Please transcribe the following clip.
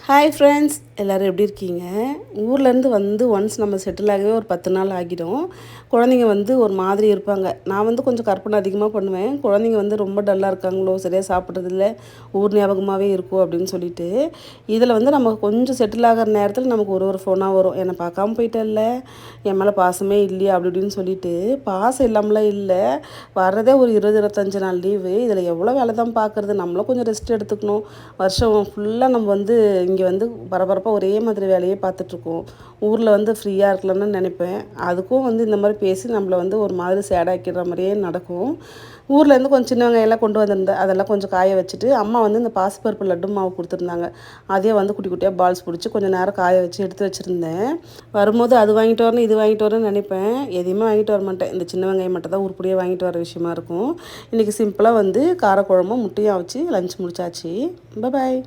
Hi friends, எல்லோரும் எப்படி இருக்கீங்க? ஊர்லேருந்து வந்து ஒன்ஸ் நம்ம செட்டில் ஆகவே ஒரு 10 நாள் ஆகிடும். குழந்தைங்க வந்து ஒரு மாதிரி இருப்பாங்க. நான் வந்து கொஞ்சம் கற்பனை அதிகமாக பண்ணுவேன். குழந்தைங்க வந்து ரொம்ப டல்லாக இருக்காங்களோ, சரியாக சாப்பிட்றதில்ல, ஊர் ஞாபகமாகவே இருக்கும் அப்படின்னு சொல்லிட்டு, இதில் வந்து நம்ம கொஞ்சம் செட்டில் ஆகிற நேரத்தில் நமக்கு ஒரு ஃபோனாக வரும். என்னை பார்க்காம போயிட்டல்ல, என் மேலே பாசமே இல்லையா அப்படி இப்படின்னு சொல்லிட்டு. பாசம் இல்லாமலாம் இல்லை, வர்றதே ஒரு 20-25 நாள் லீவு. இதில் எவ்வளோ வேலை தான் பார்க்குறது, நம்மளும் கொஞ்சம் ரெஸ்ட் எடுத்துக்கணும். வருஷம் ஃபுல்லாக நம்ம வந்து இங்கே வந்து பரபரப்பாக ஒரே மாதிரி வேலையே பார்த்துட்ருக்கோம். ஊரில் வந்து ஃப்ரீயாக இருக்கலாம்னு நினைப்பேன். அதுக்கும் வந்து இந்த மாதிரி பேசி நம்மளை வந்து ஒரு மாதிரி சேடாக்கிடுற மாதிரியே நடக்கும். ஊர்லேருந்து கொஞ்சம் சின்ன வெங்காயம்லாம் கொண்டு வந்திருந்தேன். அதெல்லாம் கொஞ்சம் காய வச்சுட்டு, அம்மா வந்து இந்த பாசிப்பருப்பு லட்டு மாவு கொடுத்துருந்தாங்க. அதையே வந்து குட்டி குட்டியாக பால்ஸ் பிடிச்சி கொஞ்சம் நேரம் காய வச்சு எடுத்து வச்சுருந்தேன். வரும்போது அது வாங்கிட்டு வரணும், இது வாங்கிட்டு வரணும்னு நினைப்பேன். எதையுமே வாங்கிட்டு வர மாட்டேன். இந்த சின்ன வெங்காயம் மட்டும் தான் உருப்படியாக வாங்கிட்டு வர விஷயமா இருக்கும். இன்றைக்கி சிம்பிளாக வந்து காரக்குழம்பும் முட்டையும் வச்சு லஞ்ச் முடிச்சாச்சு. பாய்.